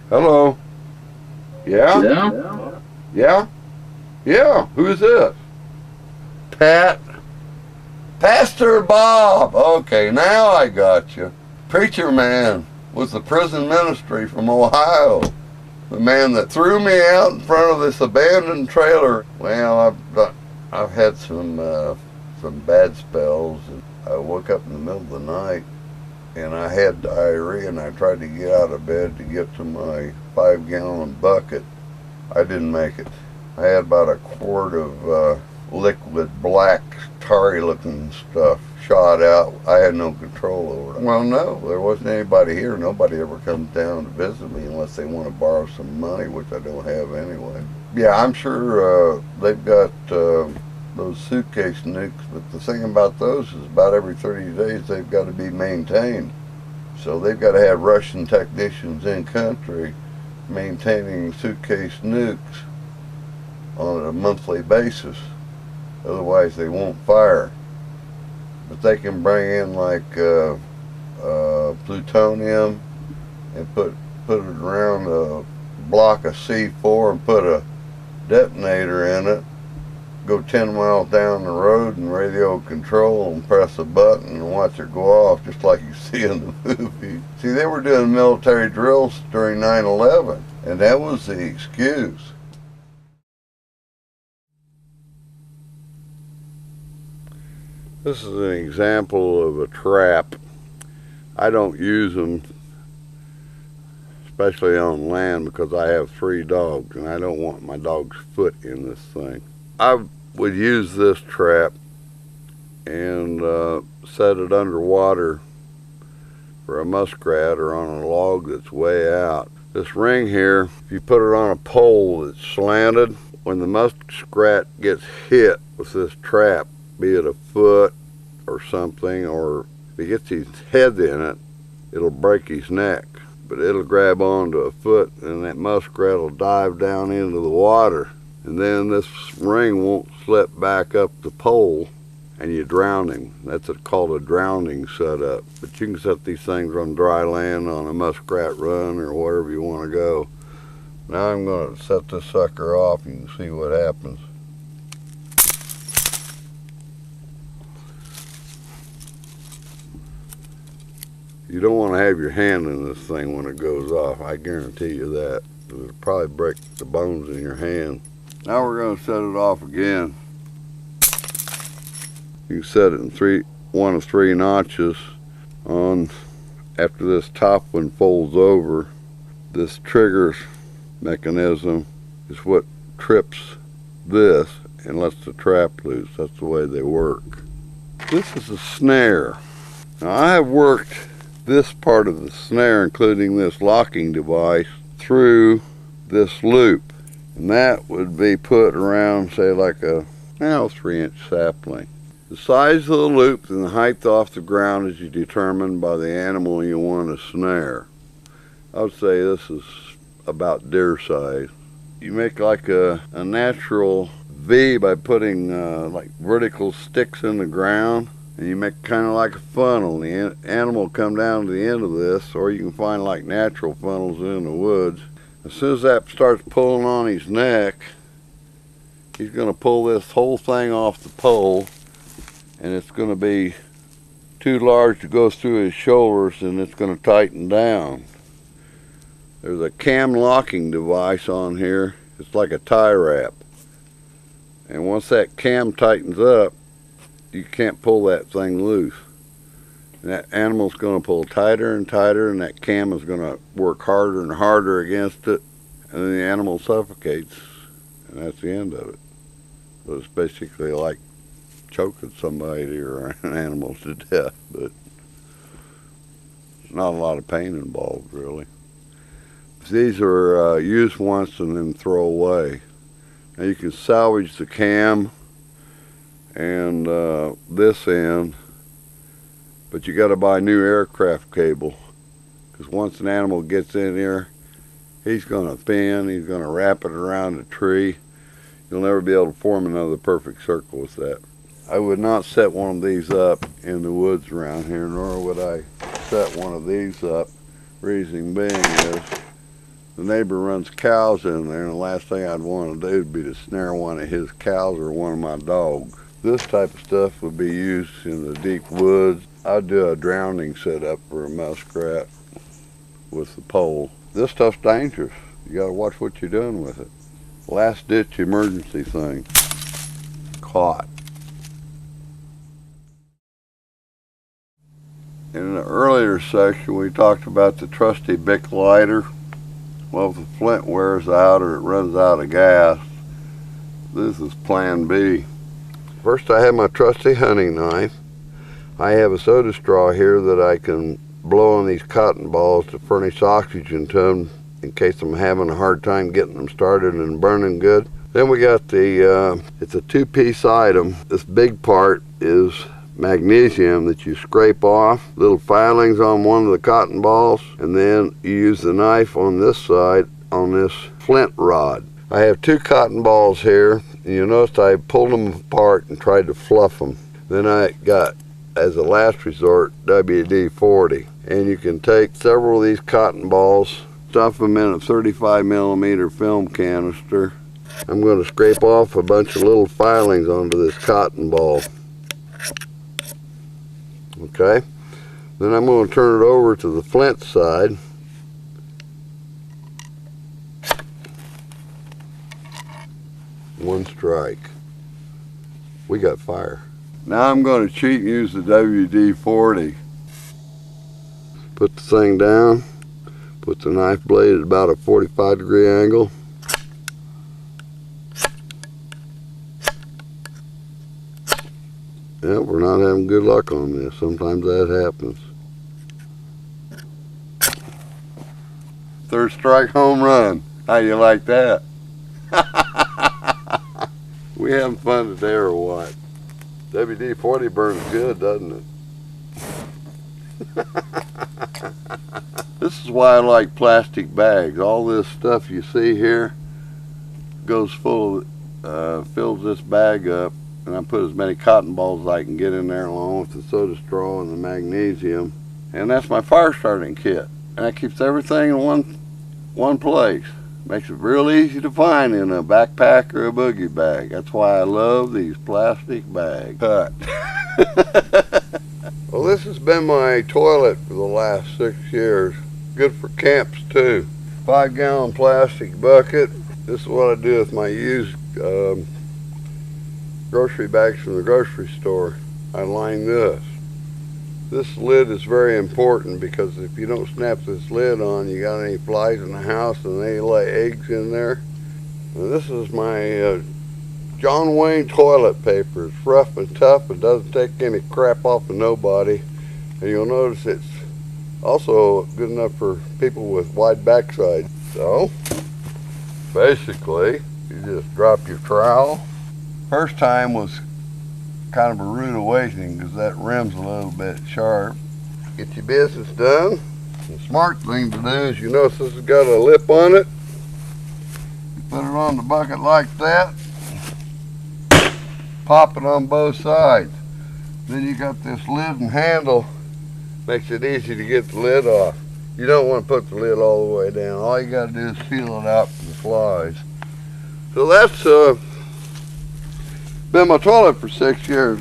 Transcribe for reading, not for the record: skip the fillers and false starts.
Hello. Yeah? Yeah? Yeah? Yeah. Who's this? Pat. Pastor Bob. Okay, now I got you. Preacher man with the prison ministry from Ohio. The man that threw me out in front of this abandoned trailer. Well, I've had some bad spells. I woke up in the middle of the night and I had diarrhea, and I tried to get out of bed to get to my 5-gallon bucket. I didn't make it. I had about a quart of liquid black tarry looking stuff shot out. I had no control over it. Well, no, there wasn't anybody here. Nobody ever comes down to visit me unless they want to borrow some money, which I don't have anyway. Yeah, I'm sure they've got those suitcase nukes, but the thing about those is about every 30 days they've got to be maintained. So they've got to have Russian technicians in country maintaining suitcase nukes on a monthly basis. Otherwise they won't fire. But they can bring in like plutonium and put it around a block of C4 and put a detonator in it, go 10 miles down the road and radio control and press a button and watch it go off just like you see in the movie. See, they were doing military drills during 9/11, and that was the excuse. This is an example of a trap. I don't use them, especially on land, because I have 3 dogs and I don't want my dog's foot in this thing. I would use this trap and set it underwater for a muskrat or on a log that's way out. This ring here, if you put it on a pole that's slanted, when the muskrat gets hit with this trap, be it a foot or something, or if he gets his head in it, it'll break his neck. But it'll grab onto a foot and that muskrat will dive down into the water. And then this ring won't slip back up the pole and you drown him. That's called a drowning setup. But you can set these things on dry land, on a muskrat run, or wherever you want to go. Now I'm going to set this sucker off and you can see what happens. You don't want to have your hand in this thing when it goes off. I guarantee you that. It'll probably break the bones in your hand. Now we're going to set it off again. You can set it in 1 of 3 notches on. After this top one folds over, this trigger mechanism is what trips this and lets the trap loose. That's the way they work. This is a snare. Now I have worked this part of the snare, including this locking device, through this loop, and that would be put around, say, like a 3-inch sapling. The size of the loop and the height off the ground is determined by the animal you want to snare. I would say this is about deer size. You make like a natural V by putting like vertical sticks in the ground, and you make kind of like a funnel. The animal will come down to the end of this, or you can find like natural funnels in the woods. As soon as that starts pulling on his neck, he's going to pull this whole thing off the pole, and it's going to be too large to go through his shoulders, and it's going to tighten down. There's a cam locking device on here. It's like a tie wrap. And once that cam tightens up, you can't pull that thing loose. And that animal's going to pull tighter and tighter, and that cam is going to work harder and harder against it, and then the animal suffocates, and that's the end of it. So it's basically like choking somebody or an animal to death, but not a lot of pain involved, really. These are used once and then throw away. Now you can salvage the cam and this end, but you got to buy new aircraft cable, because once an animal gets in here, he's going to spin, he's going to wrap it around a tree. You'll never be able to form another perfect circle with that. I would not set one of these up in the woods around here, nor would I set one of these up. Reason being is The neighbor runs cows in there, and the last thing I'd want to do would be to snare one of his cows or one of my dogs. This type of stuff would be used in the deep woods. I'd do a drowning setup for a muskrat with the pole. This stuff's dangerous. You gotta watch what you're doing with it. Last ditch emergency thing. Caught. In the earlier section we talked about the trusty Bic lighter. Well, if the flint wears out or it runs out of gas, this is plan B. First I have my trusty hunting knife. I have a soda straw here that I can blow on these cotton balls to furnish oxygen to them in case I'm having a hard time getting them started and burning good. Then we got the, it's a two-piece item. This big part is magnesium that you scrape off, little filings on one of the cotton balls, and then you use the knife on this side on this flint rod. I have two cotton balls here, and you notice I pulled them apart and tried to fluff them. Then I got, as a last resort, WD-40, and you can take several of these cotton balls, stuff them in a 35mm film canister. I'm going to scrape off a bunch of little filings onto this cotton ball. Okay, then I'm going to turn it over to the flint side. One strike. We got fire. Now I'm going to cheat and use the WD-40. Put the thing down, put the knife blade at about a 45-degree angle. Yeah, we're not having good luck on this. Sometimes that happens. Third strike home run. How you like that? We having fun today or what? WD-40 burns good, doesn't it? This is why I like plastic bags. All this stuff you see here goes full of, fills this bag up. And I put as many cotton balls as I can get in there along with the soda straw and the magnesium. And that's my fire starting kit. And that keeps everything in one place. Makes it real easy to find in a backpack or a boogie bag. That's why I love these plastic bags. Cut. Well, this has been my toilet for the last 6 years. Good for camps too. 5-gallon plastic bucket. This is what I do with my used grocery bags from the grocery store. I line this. This lid is very important because if you don't snap this lid on, you got any flies in the house and they lay eggs in there. And this is my John Wayne toilet paper. It's rough and tough and doesn't take any crap off of nobody. And you'll notice it's also good enough for people with wide backside. So basically you just drop your trowel. First time was kind of a rude awakening because that rim's a little bit sharp. Get your business done. The smart thing to do is, you notice this has got a lip on it. You put it on the bucket like that. Pop it on both sides. Then you got this lid and handle. Makes it easy to get the lid off. You don't want to put the lid all the way down. All you got to do is feel it out from the flies. So that's been my toilet for 6 years.